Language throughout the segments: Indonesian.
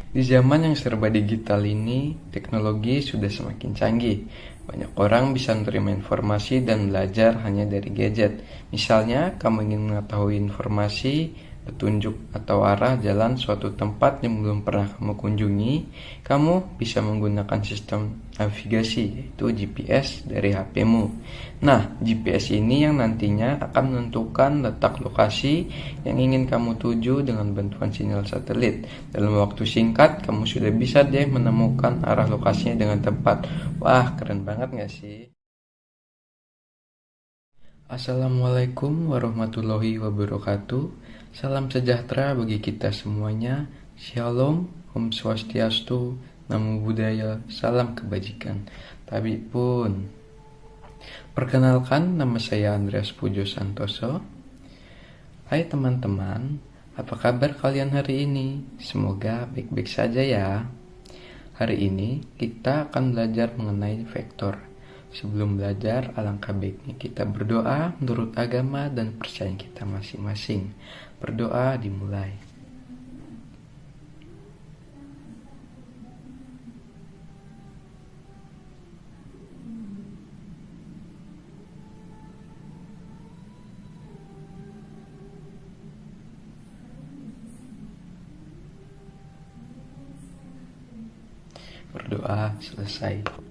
Di zaman yang serba digital ini, teknologi sudah semakin canggih. Banyak orang bisa menerima informasi dan belajar hanya dari gadget. Misalnya, kamu ingin mengetahui informasi, petunjuk, atau arah jalan suatu tempat yang belum pernah kamu kunjungi, kamu bisa menggunakan sistem navigasi, yaitu GPS dari HP-mu. Nah, GPS ini yang nantinya akan menentukan letak lokasi yang ingin kamu tuju dengan bantuan sinyal satelit. Dalam waktu singkat, kamu sudah bisa deh menemukan arah lokasinya dengan tepat. Wah, keren banget gak sih? Assalamualaikum warahmatullahi wabarakatuh. Salam sejahtera bagi kita semuanya. Shalom, Om Swastiastu, Namo Buddhaya, salam kebajikan. Tapi pun, perkenalkan nama saya Andreas Pujo Santoso. Hai teman-teman, apa kabar kalian hari ini? Semoga baik-baik saja ya. Hari ini kita akan belajar mengenai vektor. Sebelum belajar, alangkah baiknya kita berdoa menurut agama dan percayaan kita masing-masing. Berdoa dimulai. Berdoa selesai.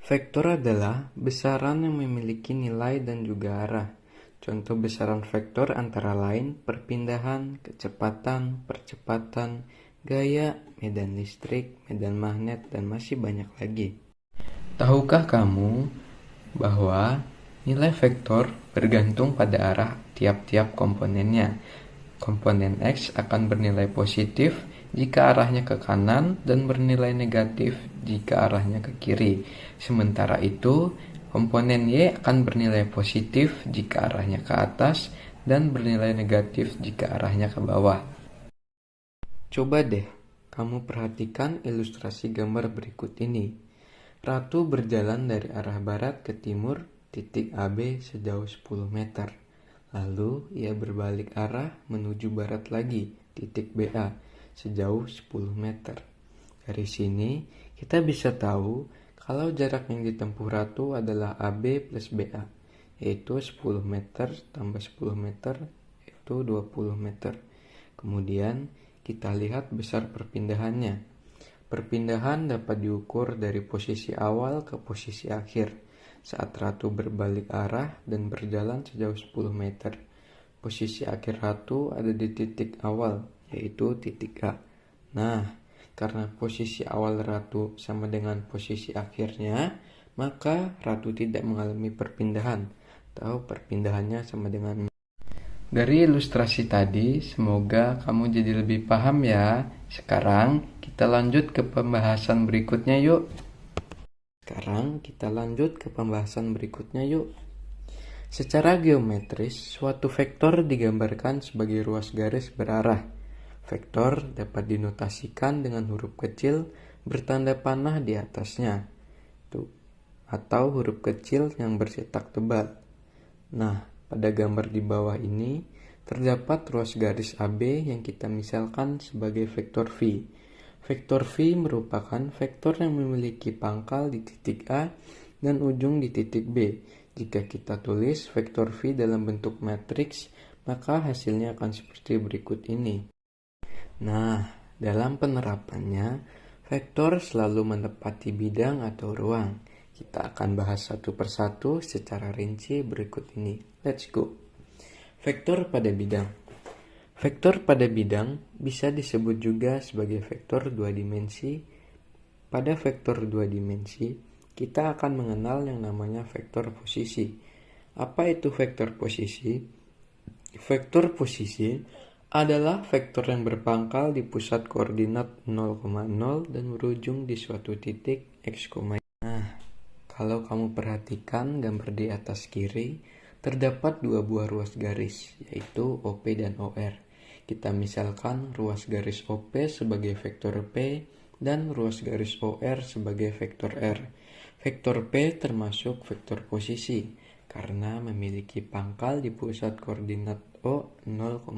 Vektor adalah besaran yang memiliki nilai dan juga arah. Contoh besaran vektor antara lain perpindahan, kecepatan, percepatan, gaya, medan listrik, medan magnet, dan masih banyak lagi. Tahukah kamu bahwa nilai vektor bergantung pada arah tiap-tiap komponennya? Komponen X akan bernilai positif jika arahnya ke kanan dan bernilai negatif jika arahnya ke kiri. Sementara itu, komponen Y akan bernilai positif jika arahnya ke atas dan bernilai negatif jika arahnya ke bawah. Coba deh, kamu perhatikan ilustrasi gambar berikut ini. Ratu berjalan dari arah barat ke timur, titik AB sejauh 10 meter. Lalu ia berbalik arah menuju barat lagi, titik BA, sejauh 10 meter. Dari sini, kita bisa tahu kalau jarak yang ditempuh Ratu adalah AB plus BA, yaitu 10 meter tambah 10 meter, yaitu 20 meter. Kemudian, kita lihat besar perpindahannya. Perpindahan dapat diukur dari posisi awal ke posisi akhir. Saat Ratu berbalik arah dan berjalan sejauh 10 meter, posisi akhir Ratu ada di titik awal, yaitu titik A. Nah, karena posisi awal Ratu sama dengan posisi akhirnya, maka Ratu tidak mengalami perpindahan, atau perpindahannya sama dengan. Dari ilustrasi tadi, semoga kamu jadi lebih paham ya. Sekarang kita lanjut ke pembahasan berikutnya yuk. Secara geometris, suatu vektor digambarkan sebagai ruas garis berarah. Vektor dapat dinotasikan dengan huruf kecil bertanda panah di atasnya, atau huruf kecil yang bercetak tebal. Nah, pada gambar di bawah ini terdapat ruas garis AB yang kita misalkan sebagai vektor V. Vektor V merupakan vektor yang memiliki pangkal di titik A dan ujung di titik B. Jika kita tulis vektor V dalam bentuk matriks, maka hasilnya akan seperti berikut ini. Nah, dalam penerapannya, vektor selalu menepati bidang atau ruang. Kita akan bahas satu persatu secara rinci berikut ini. Let's go. Vektor pada bidang. Vektor pada bidang bisa disebut juga sebagai vektor dua dimensi. Pada vektor dua dimensi, kita akan mengenal yang namanya vektor posisi. Apa itu vektor posisi? Vektor posisi adalah vektor yang berpangkal di pusat koordinat 0,0 dan berujung di suatu titik x, Nah, kalau kamu perhatikan gambar di atas kiri, terdapat dua buah ruas garis, yaitu OP dan OR. Kita misalkan ruas garis OP sebagai vektor P dan ruas garis OR sebagai vektor R. Vektor P termasuk vektor posisi karena memiliki pangkal di pusat koordinat O 0,0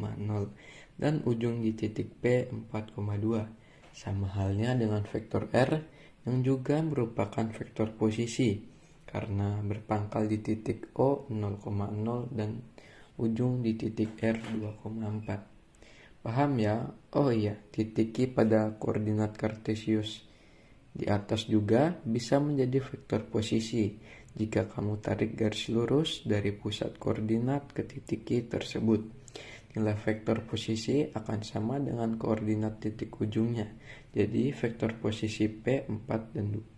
dan ujung di titik P 4,2. Sama halnya dengan vektor R yang juga merupakan vektor posisi karena berpangkal di titik O 0,0 dan ujung di titik R 2,4. Paham ya? Oh iya, titik Q pada koordinat kartesius di atas juga bisa menjadi vektor posisi jika kamu tarik garis lurus dari pusat koordinat ke titik Q tersebut. Nilai vektor posisi akan sama dengan koordinat titik ujungnya. Jadi vektor posisi P 4,2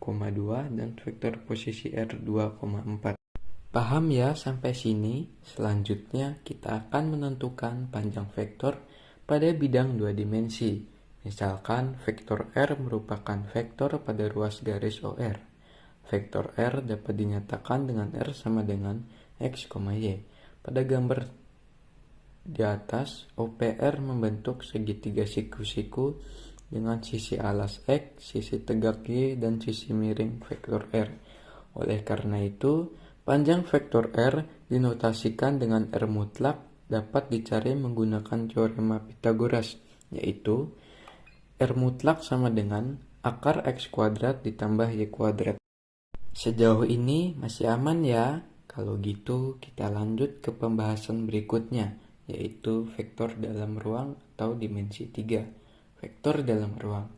dan vektor posisi R 2,4. Paham ya sampai sini? Selanjutnya kita akan menentukan panjang vektor pada bidang dua dimensi. Misalkan vektor R merupakan vektor pada ruas garis OR. Vektor R dapat dinyatakan dengan R sama dengan X, Y. Pada gambar di atas, OPR membentuk segitiga siku-siku dengan sisi alas X, sisi tegak Y, dan sisi miring vektor R. Oleh karena itu, panjang vektor R dinotasikan dengan R mutlak dapat dicari menggunakan teorema Pythagoras, yaitu R mutlak sama dengan akar X kuadrat ditambah Y kuadrat. Sejauh ini masih aman ya? Kalau gitu kita lanjut ke pembahasan berikutnya, yaitu vektor dalam ruang atau dimensi 3. Vektor dalam ruang.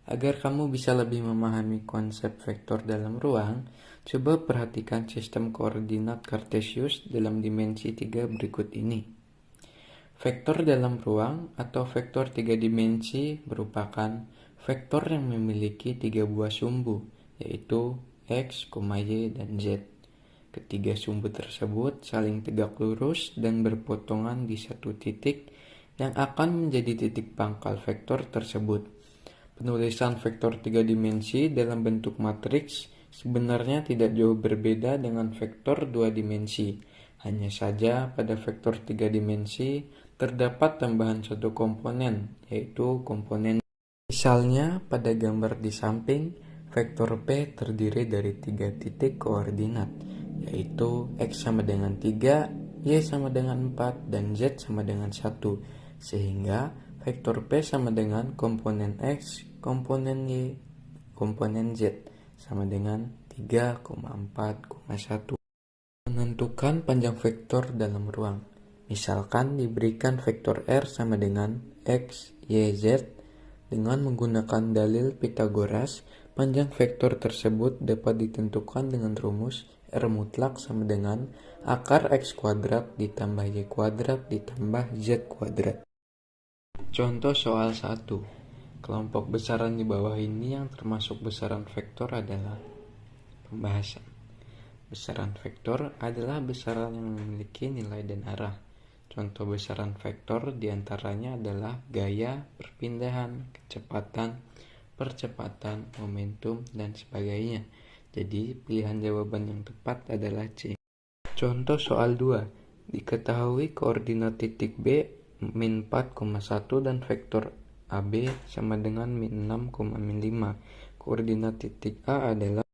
Agar kamu bisa lebih memahami konsep vektor dalam ruang, coba perhatikan sistem koordinat kartesius dalam dimensi 3 berikut ini. Vektor dalam ruang atau vektor 3 dimensi merupakan vektor yang memiliki 3 buah sumbu, yaitu X, Y, dan Z. Ketiga sumbu tersebut saling tegak lurus dan berpotongan di satu titik yang akan menjadi titik pangkal vektor tersebut. Penulisan vektor 3 dimensi dalam bentuk matriks sebenarnya tidak jauh berbeda dengan vektor 2 dimensi. Hanya saja pada vektor 3 dimensi terdapat tambahan satu komponen, yaitu komponen. Misalnya pada gambar di samping, vektor P terdiri dari 3 titik koordinat, yaitu X sama dengan 3, Y sama dengan 4, dan Z sama dengan 1. Sehingga vektor P sama dengan komponen X, komponen Y, komponen Z sama dengan 3,4,1. Menentukan panjang vektor dalam ruang. Misalkan diberikan vektor R sama dengan X, Y, Z. Dengan menggunakan dalil Pythagoras, panjang vektor tersebut dapat ditentukan dengan rumus R mutlak sama dengan akar X kuadrat ditambah Y kuadrat ditambah Z kuadrat. Contoh soal 1. Kelompok besaran di bawah ini yang termasuk besaran vektor adalah pembahasan. Besaran vektor adalah besaran yang memiliki nilai dan arah. Contoh besaran vektor diantaranya adalah gaya, perpindahan, kecepatan, percepatan, momentum, dan sebagainya. Jadi pilihan jawaban yang tepat adalah C. Contoh soal 2. Diketahui koordinat titik B min 4,1 dan vektor AB sama dengan min 6,5. Koordinat titik A adalah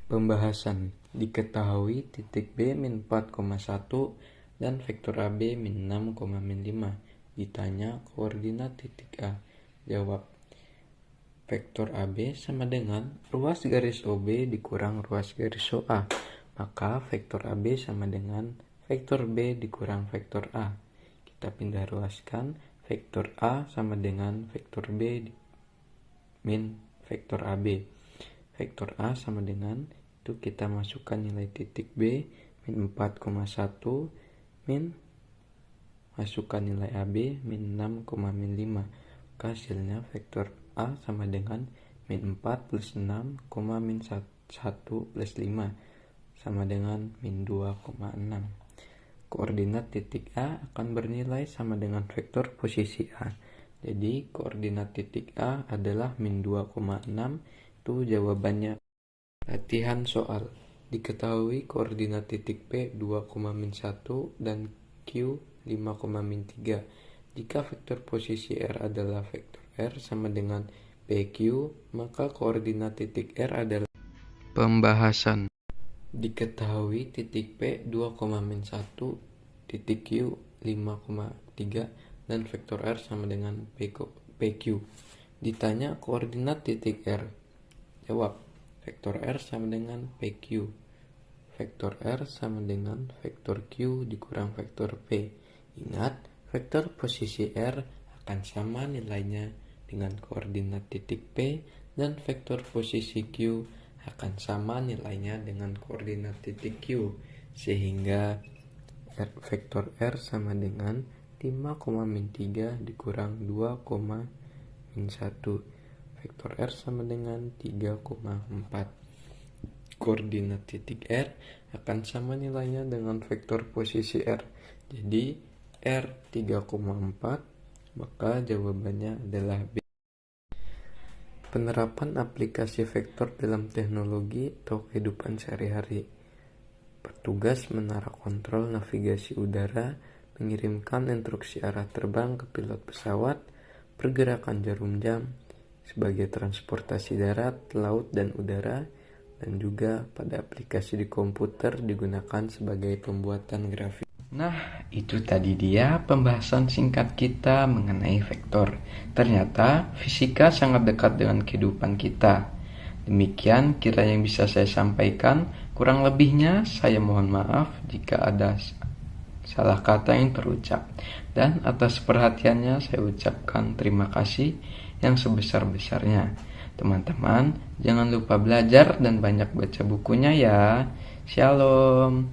pembahasan. Diketahui titik B min 4,1 dan vektor AB min 6,5. Ditanya koordinat titik A. Jawab. Vektor AB sama dengan ruas garis OB dikurang ruas garis OA. Maka vektor AB sama dengan vektor B dikurang vektor A. Kita pindah ruaskan. Vektor A sama dengan vektor B min vektor AB. Vektor A sama dengan, itu kita masukkan nilai titik B min 4,1 min masukkan nilai AB min 6,5. Hasilnya vektor A sama dengan min 4 plus 6, min 1 plus 5 sama dengan min 2,6. Koordinat titik A akan bernilai sama dengan vektor posisi A. Jadi koordinat titik A adalah min 2,6. Itu jawabannya. Latihan soal. Diketahui koordinat titik P 2,1 dan Q 5,3. Jika vektor posisi R adalah vektor R sama dengan PQ, maka koordinat titik R adalah pembahasan. Diketahui titik P 2,-1, titik Q 5,3, dan vektor R sama dengan PQ. Ditanya koordinat titik R. Jawab, vektor R sama dengan PQ. Vektor R sama dengan vektor Q dikurang vektor P. Ingat, vektor posisi R akan sama nilainya dengan koordinat titik P, dan vektor posisi Q akan sama nilainya dengan koordinat titik Q, sehingga vektor R sama dengan 5,-3 dikurang 2,-1. Vektor R sama dengan 3,4. Koordinat titik R akan sama nilainya dengan vektor posisi R. Jadi R 3,4, maka jawabannya adalah B. Penerapan aplikasi vektor dalam teknologi atau kehidupan sehari-hari. Petugas menara kontrol navigasi udara mengirimkan instruksi arah terbang ke pilot pesawat, pergerakan jarum jam sebagai transportasi darat, laut, dan udara, dan juga pada aplikasi di komputer digunakan sebagai pembuatan grafik. Nah, itu tadi dia pembahasan singkat kita mengenai vektor. Ternyata fisika sangat dekat dengan kehidupan kita. Demikian kira yang bisa saya sampaikan. Kurang lebihnya saya mohon maaf jika ada salah kata yang terucap. Dan atas perhatiannya saya ucapkan terima kasih yang sebesar-besarnya. Teman-teman, jangan lupa belajar dan banyak baca bukunya ya. Shalom.